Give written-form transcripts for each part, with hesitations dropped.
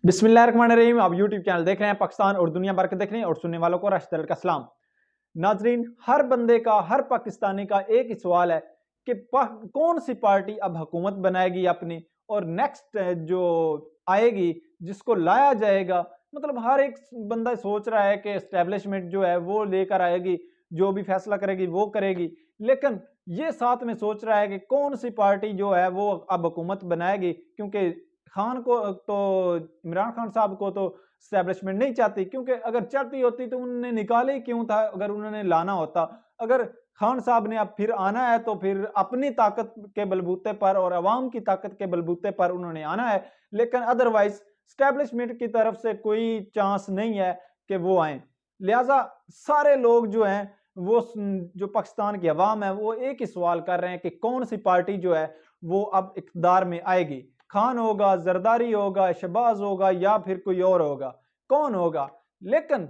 बिस्मिल्लाहिर्रहमानिर्रहीम। आप YouTube channel देख रहे हैं, पाकिस्तान और दुनिया भर के देख रहे हैं, और सुनने वालों को राशिद का सलाम। नाजरीन, हर बंदे का, हर पाकिस्तानी का एक ही सवाल है कि कौन सी पार्टी अब हुकूमत बनाएगी अपनी, और नेक्स्ट जो आएगी जिसको लाया जाएगा। मतलब हर एक बंदा सोच रहा है कि एस्टेब्लिशमेंट जो है वो लेकर आएगी, जो भी फैसला करेगी वो करेगी, लेकिन ये साथ में सोच रहा है कि कौन सी पार्टी जो है वो अब हुकूमत बनाएगी, क्योंकि खान को तो इमरान खान साहब को तो स्टैब्लिशमेंट नहीं चाहती, क्योंकि अगर चाहती होती तो उन्होंने निकाले ही क्यों था। अगर उन्होंने लाना होता, अगर खान साहब ने अब फिर आना है तो फिर अपनी ताकत के बलबूते पर और अवाम की ताकत के बलबूते पर उन्होंने आना है, लेकिन अदरवाइज स्टैब्लिशमेंट की तरफ से कोई चांस नहीं है कि वो आए। लिहाजा सारे लोग जो हैं वो जो पाकिस्तान की अवाम है वो एक ही सवाल कर रहे हैं कि कौन सी पार्टी जो है वो अब इक़्तिदार में आएगी। खान होगा, जरदारी होगा, शहबाज होगा, या फिर कोई और होगा, कौन होगा। लेकिन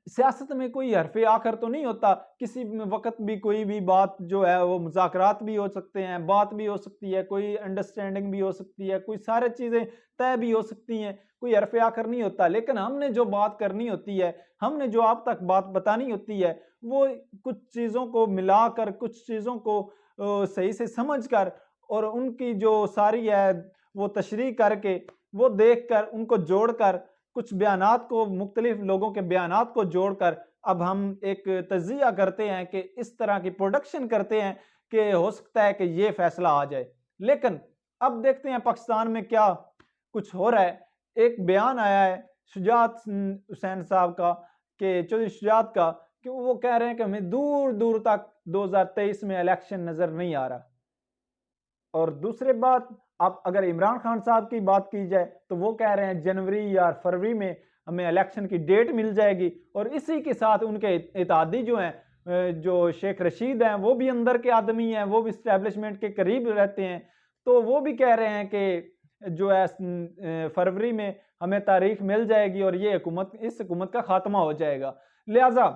सियासत में कोई हरफ़े आखिर तो नहीं होता। किसी वक्त भी कोई भी बात जो है वो मुज़ाकरात भी हो सकते हैं, बात भी हो सकती है, कोई अंडरस्टैंडिंग भी हो सकती है, कोई सारी चीज़ें तय भी हो सकती हैं, कोई हरफ़े आखिर नहीं होता। लेकिन हमने जो बात करनी होती है, हमने जो आप तक बात बतानी होती है, वो कुछ चीज़ों को मिलाकर, कुछ चीज़ों को सही से समझ कर, और उनकी जो सारी है वो तशरीह करके, वो देखकर, उनको जोड़कर, कुछ बयानात को, मुख्तलिफ लोगों के बयानात को जोड़कर अब हम एक तज्ज़िया करते हैं कि इस तरह की प्रोडक्शन करते हैं कि हो सकता है कि ये फैसला आ जाए। लेकिन अब देखते हैं पाकिस्तान में क्या कुछ हो रहा है। एक बयान आया है शुजात हुसैन साहब का, कि चौधरी शुजात का, कि वो कह रहे हैं कि हमें दूर दूर तक 2023 में इलेक्शन नजर नहीं आ रहा। और दूसरी बात, आप अगर इमरान खान साहब की बात की जाए तो वो कह रहे हैं जनवरी या फरवरी में हमें इलेक्शन की डेट मिल जाएगी। और इसी के साथ उनके इत्तेहादी जो हैं, जो शेख रशीद हैं, वो भी अंदर के आदमी हैं, वो भी इस्टेब्लिशमेंट के करीब रहते हैं, तो वो भी कह रहे हैं कि जो है फरवरी में हमें तारीख मिल जाएगी और ये हुकूमत, इस हुकूमत का खात्मा हो जाएगा। लिहाजा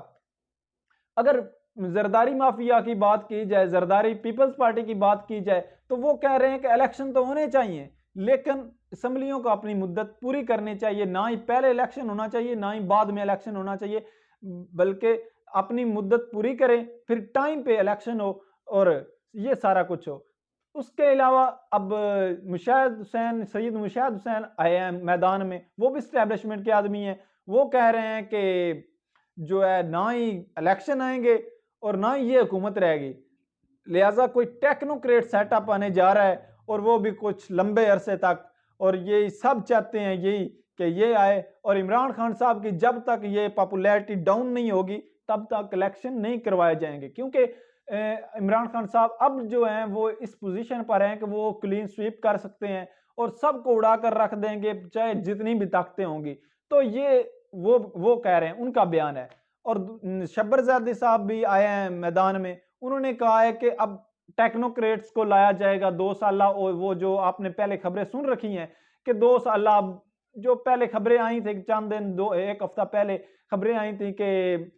अगर जरदारी माफिया की बात की जाए, जरदारी पीपल्स पार्टी की बात की जाए, तो वो कह रहे हैं कि इलेक्शन तो होने चाहिए, लेकिन असम्बलियों को अपनी मुद्दत पूरी करनी चाहिए। ना ही पहले इलेक्शन होना चाहिए, ना ही बाद में इलेक्शन होना चाहिए, बल्कि अपनी मुद्दत पूरी करें, फिर टाइम पे इलेक्शन हो और ये सारा कुछ हो। उसके अलावा अब मुशाहिद हुसैन, सैयद मुशाहिद हुसैन आए हैं मैदान में, वो भी स्टैब्लिशमेंट के आदमी हैं। वो कह रहे हैं कि जो है ना ही इलेक्शन आएंगे और ना ही ये हुकूमत रहेगी। लिहाजा कोई टेक्नोक्रेट सेटअप आने जा रहा है, और वो भी कुछ लंबे अरसे तक, और ये सब चाहते हैं यही कि ये आए। और इमरान खान साहब की जब तक ये पॉपुलैरिटी डाउन नहीं होगी तब तक इलेक्शन नहीं करवाए जाएंगे, क्योंकि इमरान खान साहब अब जो हैं वो इस पोजीशन पर हैं कि वो क्लीन स्वीप कर सकते हैं और सबको उड़ा कर रख देंगे, चाहे जितनी भी ताकतें होंगी। तो ये वो कह रहे हैं, उनका बयान है। और शब्बरज़ादी साहब भी आए हैं मैदान में, उन्होंने कहा है कि अब टेक्नोक्रेट्स को लाया जाएगा 2 साल, और वो जो आपने पहले खबरें सुन रखी हैं कि 2 साल, जो पहले खबरें आई थी चंद दिन, दो एक हफ्ता पहले खबरें आई थी कि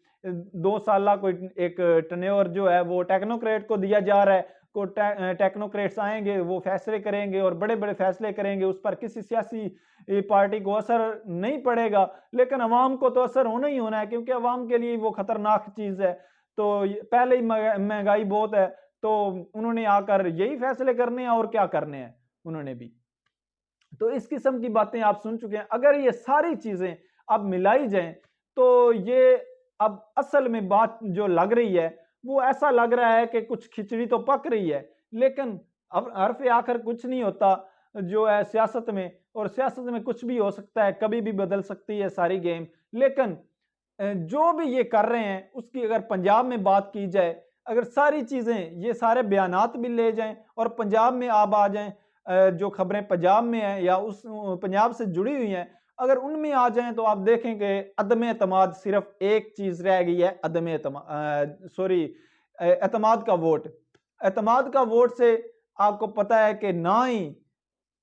2 साल कोई एक टन्योर जो है वो टेक्नोक्रेट को दिया जा रहा है। को टेक्नोक्रेट्स आएंगे, वो फैसले करेंगे और बड़े बड़े फैसले करेंगे, उस पर किसी सियासी पार्टी को असर नहीं पड़ेगा, लेकिन अवाम को तो असर होना ही होना है, क्योंकि अवाम के लिए वो खतरनाक चीज है। तो पहले ही महंगाई बहुत है, तो उन्होंने आकर यही फैसले करने हैं, और क्या करने हैं उन्होंने भी। तो इस किस्म की बातें आप सुन चुके हैं। अगर ये सारी चीजें अब मिलाई जाएं तो ये अब असल में बात जो लग रही है वो ऐसा लग रहा है कि कुछ खिचड़ी तो पक रही है, लेकिन अब हरफ आखिर कुछ नहीं होता जो है सियासत में, और सियासत में कुछ भी हो सकता है, कभी भी बदल सकती है सारी गेम। लेकिन जो भी ये कर रहे हैं उसकी अगर पंजाब में बात की जाए, अगर सारी चीजें, ये सारे बयानात भी ले जाएं और पंजाब में आप आ जाएं, जो खबरें पंजाब में हैं या उस पंजाब से जुड़ी हुई हैं, अगर उनमें आ जाएं तो आप देखें कि अदम एतमाद, सिर्फ एक चीज रह गई है, अदम एतमाद, सॉरी, एतमाद का वोट। एतमाद का वोट से आपको पता है कि ना ही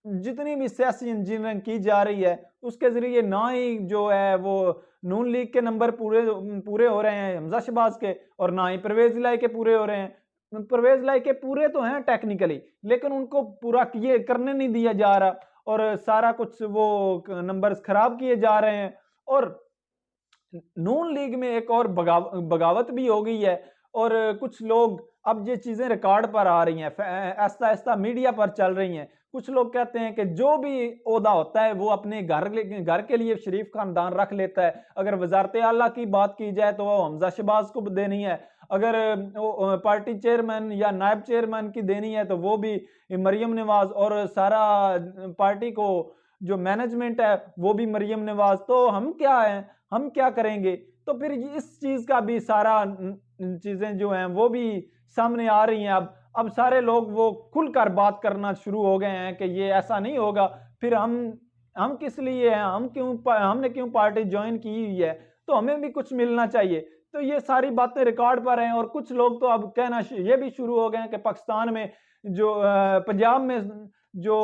जितनी भी सियासी इंजीनियरिंग की जा रही है उसके जरिए ना ही जो है वो नून लीग के नंबर पूरे पूरे हो रहे हैं हमजा शहबाज के, और ना ही परवेज इलाही के पूरे हो रहे हैं। परवेज इलाही के पूरे तो हैं टेक्निकली, लेकिन उनको पूरा किए करने नहीं दिया जा रहा। और सारा कुछ वो नंबर्स खराब किए जा रहे हैं। और नून लीग में एक और बगावत भी हो गई है और कुछ लोग अब ये चीजें रिकॉर्ड पर आ रही हैं, ऐसा ऐसा मीडिया पर चल रही हैं। कुछ लोग कहते हैं कि जो भी ओहदा होता है वो अपने घर के लिए शरीफ खानदान रख लेता है। अगर वजारत आला की बात की जाए तो वो हमजा शहबाज को देनी है, अगर पार्टी चेयरमैन या नायब चेयरमैन की देनी है तो वो भी मरियम नवाज, और सारा पार्टी को जो मैनेजमेंट है वो भी मरियम नवाज। तो हम क्या हैं, हम क्या करेंगे? तो फिर इस चीज का भी सारा चीजें जो हैं वो भी सामने आ रही हैं। अब सारे लोग वो खुलकर बात करना शुरू हो गए हैं कि ये ऐसा नहीं होगा, फिर हम किस लिए हैं, हमने क्यों पार्टी ज्वाइन की हुई है, तो हमें भी कुछ मिलना चाहिए। तो ये सारी बातें रिकॉर्ड पर हैं और कुछ लोग तो अब कहना ये भी शुरू हो गए हैं कि पाकिस्तान में जो पंजाब में जो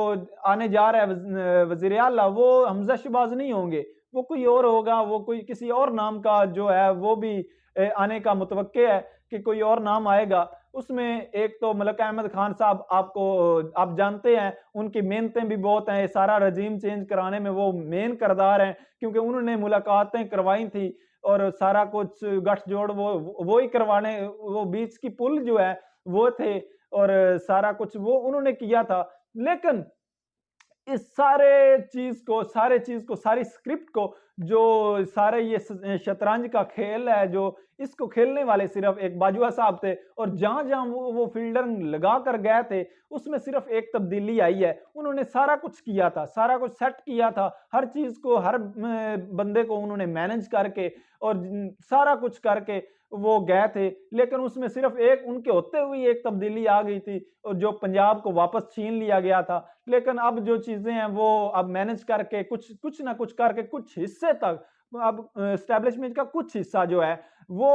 आने जा रहा है वजीर आला, वो हमजा शहबाज नहीं होंगे, वो कोई और होगा, वो कोई किसी और नाम का जो है वो भी आने का मुतवक्के है कि कोई और नाम आएगा। उसमें एक तो मलक अहमद खान साहब, आप जानते हैं उनकी मेहनतें भी बहुत हैं, सारा रजीम चेंज कराने में वो मेन किरदार हैं, क्योंकि उन्होंने मुलाकातें करवाई थी और सारा कुछ गठजोड़ वो ही करवाने, वो बीच की पुल जो है वो थे और सारा कुछ वो उन्होंने किया था। लेकिन इस सारी स्क्रिप्ट को, जो सारे ये शतरंज का खेल है, जो इसको खेलने वाले सिर्फ एक बाजवा साहब थे, और जहां जहां वो फील्डर लगा कर गए थे उसमें सिर्फ एक तब्दीली आई है। उन्होंने सारा कुछ किया था, सारा कुछ सेट किया था, हर चीज को, हर बंदे को उन्होंने मैनेज करके और सारा कुछ करके वो गए थे। लेकिन उसमें सिर्फ एक उनके होते हुए एक तब्दीली आ गई थी और जो पंजाब को वापस छीन लिया गया था। लेकिन अब जो चीजें हैं वो अब मैनेज करके कुछ ना कुछ करके कुछ हिस्से तक, अब एस्टेब्लिशमेंट का कुछ हिस्सा जो है वो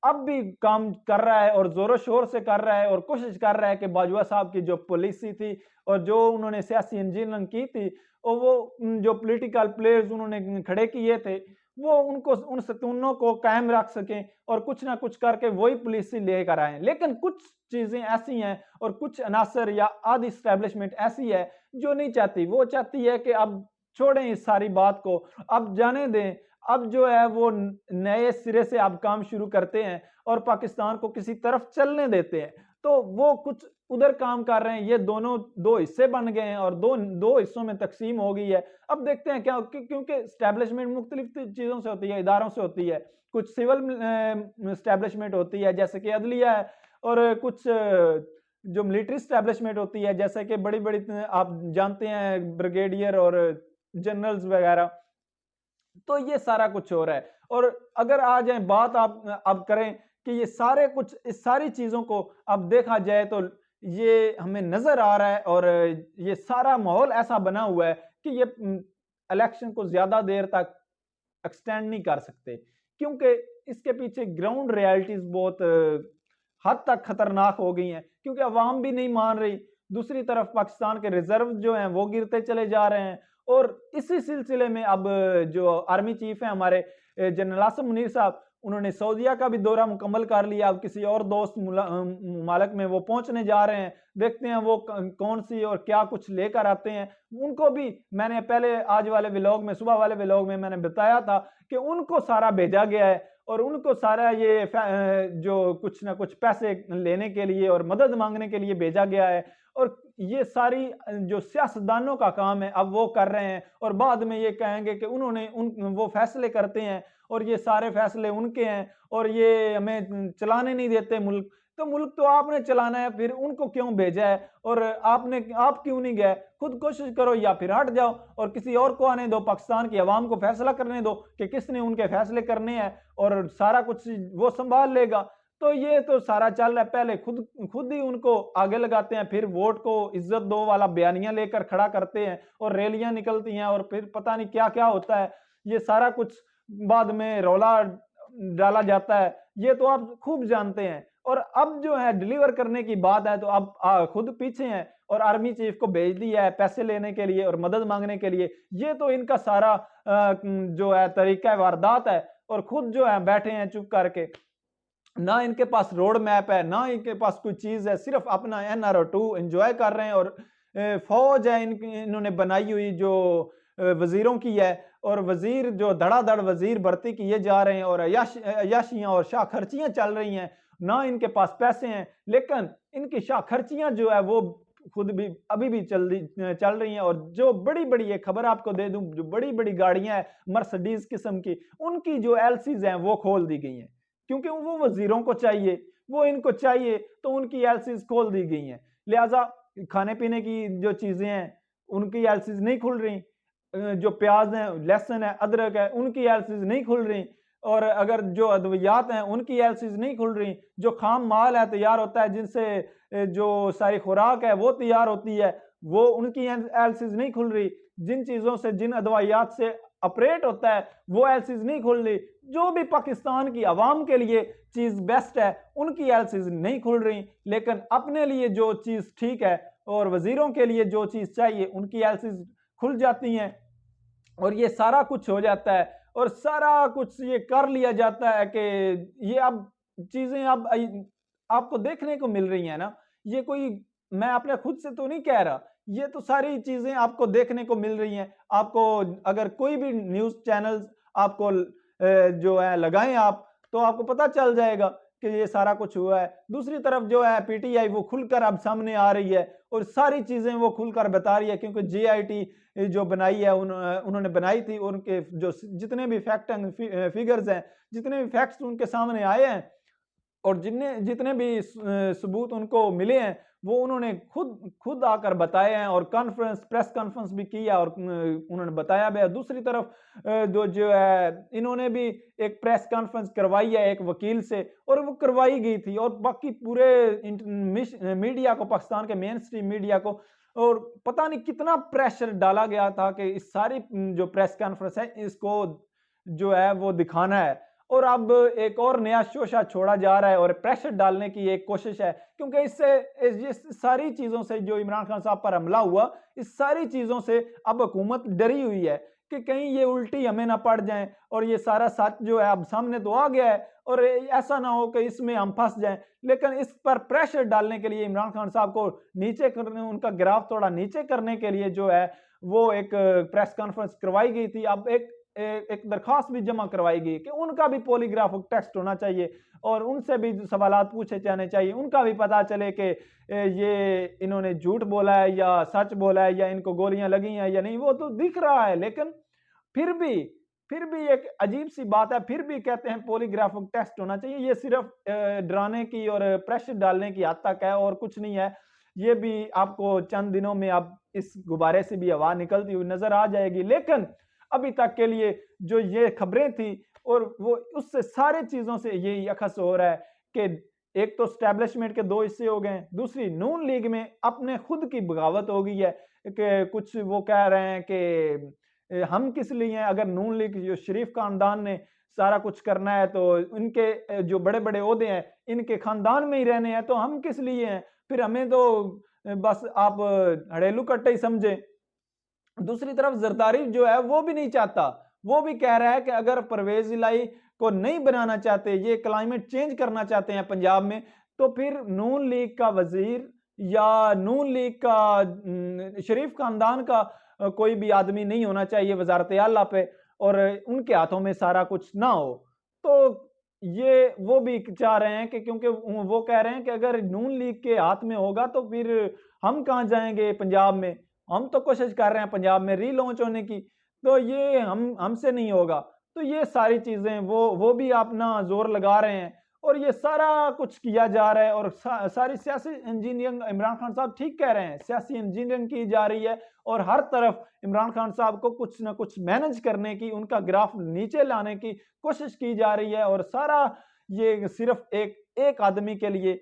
अब भी काम कर रहा है और जोरों शोर से कर रहा है और कोशिश कर रहा है कि बाजवा साहब की जो पॉलिसी थी और जो उन्होंने सियासी इंजीनियरिंग की थी और वो जो पॉलिटिकल प्लेयर्स उन्होंने खड़े किए थे वो उनको, उन सतूनों को कायम रख सकें और कुछ ना कुछ करके वही पॉलिसी लेकर आए। लेकिन कुछ चीजें ऐसी हैं और कुछ अनासर या आधी एस्टेब्लिशमेंट ऐसी है जो नहीं चाहती, वो चाहती है कि अब छोड़ें इस सारी बात को, अब जाने दें, अब जो है वो नए सिरे से अब काम शुरू करते हैं और पाकिस्तान को किसी तरफ चलने देते हैं। तो वो कुछ उधर काम कर रहे हैं, ये दोनों दो हिस्से बन गए हैं और दो हिस्सों में तकसीम हो गई है। अब देखते हैं क्या, क्योंकि एस्टेब्लिशमेंट मुख्तलिफ चीजों से होती है, इदारों से होती है, कुछ सिविल एस्टेब्लिशमेंट होती है जैसे कि अदलिया है, और कुछ जो मिलिट्री एस्टेब्लिशमेंट होती है जैसे कि बड़ी बड़ी आप जानते हैं ब्रिगेडियर और जनरल्स वगैरह। तो ये सारा कुछ हो रहा है। और अगर आ जाए बात आप अब करें कि ये सारे कुछ, इस सारी चीजों को अब देखा जाए तो ये हमें नजर आ रहा है और ये सारा माहौल ऐसा बना हुआ है कि ये इलेक्शन को ज्यादा देर तक एक्सटेंड नहीं कर सकते, क्योंकि इसके पीछे ग्राउंड रियलिटीज बहुत हद तक खतरनाक हो गई हैं, क्योंकि अवाम भी नहीं मान रही। दूसरी तरफ पाकिस्तान के रिजर्व जो हैं वो गिरते चले जा रहे हैं और इसी सिलसिले में अब जो आर्मी चीफ है हमारे जनरल आसिम मुनीर साहब, उन्होंने सऊदीया का भी दौरा मुकम्मल कर लिया। अब किसी और दोस्त मुमालिक में वो पहुंचने जा रहे हैं, देखते हैं वो कौन सी और क्या कुछ लेकर आते हैं। उनको भी मैंने पहले आज वाले व्लॉग में, सुबह वाले व्लॉग में मैंने बताया था कि उनको सारा भेजा गया है और उनको सारा ये जो कुछ ना कुछ पैसे लेने के लिए और मदद मांगने के लिए भेजा गया है। और ये सारी जो सियासतदानों का काम है अब वो कर रहे हैं और बाद में ये कहेंगे कि वो फैसले करते हैं और ये सारे फैसले उनके हैं और ये हमें चलाने नहीं देते मुल्क। तो मुल्क तो आपने चलाना है, फिर उनको क्यों भेजा है और आप क्यों नहीं गए? खुद कोशिश करो या फिर हट जाओ और किसी और को आने दो, पाकिस्तान की आवाम को फैसला करने दो कि किसने उनके फैसले करने हैं और सारा कुछ वो संभाल लेगा। तो ये तो सारा चल रहा है, पहले खुद ही उनको आगे लगाते हैं, फिर वोट को इज्जत दो वाला बयानिया लेकर खड़ा करते हैं और रैलियां निकलती हैं और फिर पता नहीं क्या क्या होता है। ये सारा कुछ बाद में रौला डाला जाता है, ये तो आप खूब जानते हैं। और अब जो है डिलीवर करने की बात है तो अब खुद पीछे हैं और आर्मी चीफ को भेज दिया है पैसे लेने के लिए और मदद मांगने के लिए। ये तो इनका सारा जो है तरीका वारदात है और खुद जो है बैठे हैं चुप करके, ना इनके पास रोड मैप है, ना इनके पास कोई चीज है, सिर्फ अपना NRO2 एंजॉय कर रहे हैं और फौज है इन्होंने बनाई हुई जो वजीरों की है, और वजीर जो धड़ाधड़ वजीर भर्ती किए जा रहे हैं, और अयाशियां और शाह खर्चियां चल रही हैं। ना इनके पास पैसे हैं, लेकिन इनकी शाह खर्चियां जो है वो खुद भी अभी भी चल रही हैं। और जो बड़ी बड़ी एक खबर आपको दे दूं, जो बड़ी बड़ी गाड़ियां हैं मर्सिडीज किस्म की, उनकी जो एलसीज हैं वो खोल दी गई हैं, क्योंकि वो वजीरों को चाहिए, वो इनको चाहिए, तो उनकी एलसीज खोल दी गई हैं। लिहाजा खाने पीने की जो चीजें हैं उनकी एलसीज नहीं खुल रही, जो प्याज है, लहसुन है, अदरक है, उनकी एलसीज नहीं खुल रही, और अगर जो अद्वियात हैं उनकी एलसीज नहीं खुल रही, जो खाम माल है तैयार होता है, जिनसे जो सारी खुराक है वो तैयार होती है, वो उनकी एलसीज नहीं खुल रही। जिन चीजों से, जिन अद्वियात से ऑपरेट होता है वो एलसीज नहीं खुल रही। जो भी पाकिस्तान की आवाम के लिए चीज बेस्ट है उनकी एलसीज नहीं खुल रही, लेकिन अपने लिए जो चीज ठीक है और वजीरों के लिए जो चीज चाहिए उनकी एलसीज खुल जाती हैं, और ये सारा कुछ हो जाता है, और सारा कुछ ये कर लिया जाता है कि ये अब चीजें अब आपको देखने को मिल रही हैं ना। ये कोई, मैं अपने खुद से तो नहीं कह रहा, ये तो सारी चीजें आपको देखने को मिल रही हैं। आपको अगर कोई भी न्यूज चैनल्स आपको जो है लगाएं आप, तो आपको पता चल जाएगा कि ये सारा कुछ हुआ है। दूसरी तरफ जो है पीटीआई वो खुलकर अब सामने आ रही है और सारी चीजें वो खुलकर बता रही है, क्योंकि जीआईटी जो बनाई है उन्होंने बनाई थी, उनके जो जितने भी फैक्ट एंड फिगर्स हैं, जितने भी फैक्ट्स उनके सामने आए हैं, और जितने भी सबूत उनको मिले हैं, वो उन्होंने खुद आकर बताए हैं, और प्रेस कॉन्फ्रेंस भी की है, और उन्होंने बताया भी है। दूसरी तरफ जो है इन्होंने भी एक प्रेस कॉन्फ्रेंस करवाई है एक वकील से, और वो करवाई गई थी, और बाकी पूरे मीडिया को, पाकिस्तान के मेन स्ट्रीम मीडिया को, और पता नहीं कितना प्रेशर डाला गया था कि इस सारी जो प्रेस कॉन्फ्रेंस है इसको जो है वो दिखाना है। और अब एक और नया शोशा छोड़ा जा रहा है और प्रेशर डालने की एक कोशिश है, क्योंकि इस सारी चीजों से जो इमरान खान साहब पर हमला हुआ, इस सारी चीजों से अब हुकूमत डरी हुई है कि कहीं ये उल्टी हमें ना पड़ जाएं, और ये सारा सच जो है अब सामने तो आ गया है, और ऐसा ना हो कि इसमें हम फंस जाएं। लेकिन इस पर प्रेशर डालने के लिए इमरान खान साहब को नीचे करने, उनका गिराफ थोड़ा नीचे करने के लिए जो है वो एक प्रेस कॉन्फ्रेंस करवाई गई थी। अब एक दरखास्त भी जमा करवाई गई कि उनका भी पॉलीग्राफ टेस्ट होना चाहिए, और उनसे भी सवालात पूछे जाने चाहिए, उनका भी पता चले कि ये इन्होंने झूठ बोला है या सच बोला है, या इनको गोलियां लगी हैं या नहीं। वो तो दिख रहा है, लेकिन फिर भी एक अजीब सी बात है, फिर भी कहते हैं पॉलीग्राफिक टेस्ट होना चाहिए। ये सिर्फ डराने की और प्रेशर डालने की हद तक है और कुछ नहीं है। ये भी आपको चंद दिनों में अब इस गुब्बारे से भी हवा निकलती हुई नजर आ जाएगी। लेकिन अभी तक के लिए जो ये खबरें थी, और वो उससे सारी चीजों से यही अखस हो रहा है कि एक तो स्टैब्लिशमेंट के दो हिस्से हो गए, दूसरी नून लीग में अपने खुद की बगावत हो गई है कि कुछ वो कह रहे हैं कि हम किस लिए हैं, अगर नून लीग जो शरीफ खानदान ने सारा कुछ करना है तो इनके जो बड़े बड़े ओहदे हैं इनके खानदान में ही रहने हैं, तो हम किस लिए हैं, फिर हमें तो बस आप हड़ेलू कट्टे ही समझे। दूसरी तरफ जरदारी जो है वो भी नहीं चाहता, वो भी कह रहा है कि अगर परवेज इलाही को नहीं बनाना चाहते, ये क्लाइमेट चेंज करना चाहते हैं पंजाब में, तो फिर नून लीग का वजीर या नून लीग का शरीफ खानदान का कोई भी आदमी नहीं होना चाहिए वजारत आला पे, और उनके हाथों में सारा कुछ ना हो। तो ये वो भी चाह रहे हैं कि, क्योंकि वो कह रहे हैं कि अगर नून लीग के हाथ में होगा तो फिर हम कहाँ जाएंगे पंजाब में, हम तो कोशिश कर रहे हैं पंजाब में रीलॉन्च होने की, तो ये हमसे नहीं होगा। तो ये सारी चीजें वो भी अपना जोर लगा रहे हैं, और ये सारा कुछ किया जा रहा है, और सारी सियासी इंजीनियरिंग इमरान खान साहब ठीक कह रहे हैं, सियासी इंजीनियरिंग की जा रही है, और हर तरफ इमरान खान साहब को कुछ ना कुछ मैनेज करने की, उनका ग्राफ नीचे लाने की कोशिश की जा रही है। और सारा ये सिर्फ एक आदमी के लिए,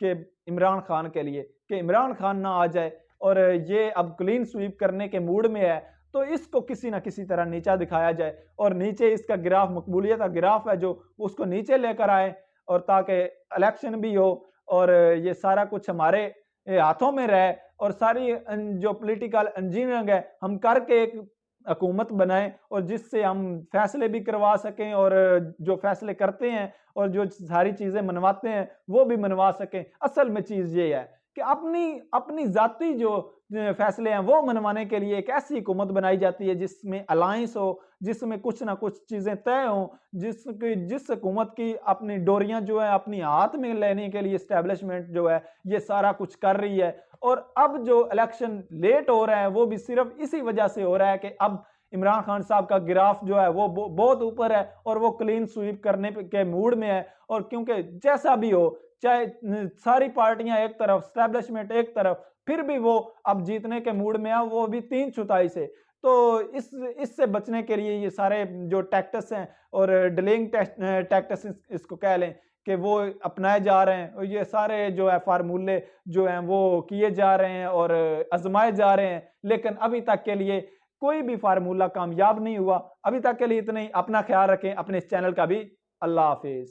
कि इमरान खान के लिए, कि इमरान खान ना आ जाए, और ये अब क्लीन स्वीप करने के मूड में है, तो इसको किसी ना किसी तरह नीचा दिखाया जाए, और नीचे इसका ग्राफ, मकबूलियत का ग्राफ है जो, उसको नीचे लेकर आए, और ताकि इलेक्शन भी हो और ये सारा कुछ हमारे हाथों में रहे, और सारी जो पॉलिटिकल इंजीनियरिंग है हम करके एक हुकूमत बनाएं, और जिससे हम फैसले भी करवा सकें, और जो फैसले करते हैं और जो सारी चीजें मनवाते हैं वो भी मनवा सकें। असल में चीज ये है कि अपनी अपनी जाती जो फैसले हैं वो मनवाने के लिए एक ऐसी हुकूमत बनाई जाती है जिसमें अलायंस हो, जिसमें कुछ ना कुछ चीज़ें तय हों, जिस हुकूमत की अपनी डोरियां जो है अपनी हाथ में लेने के लिए एस्टेब्लिशमेंट जो है ये सारा कुछ कर रही है। और अब जो इलेक्शन लेट हो रहा है वो भी सिर्फ इसी वजह से हो रहा है कि अब इमरान खान साहब का ग्राफ जो है वो बहुत ऊपर है और वो क्लीन स्वीप करने के मूड में है। और क्योंकि जैसा भी हो, चाहे सारी पार्टियां एक तरफ, स्टैब्लिशमेंट एक तरफ, फिर भी वो अब जीतने के मूड में है, वो भी 3/4 से। तो इससे बचने के लिए ये सारे जो टैक्टिक्स हैं और डिलेइंग टैक्टिक्स इसको कह लें कि वो अपनाए जा रहे हैं, और ये सारे जो है फार्मूले जो हैं वो किए जा रहे हैं और आजमाए जा रहे हैं, लेकिन अभी तक के लिए कोई भी फार्मूला कामयाब नहीं हुआ। अभी तक के लिए इतना ही। अपना ख्याल रखें, अपने इस चैनल का भी। अल्लाह हाफिज।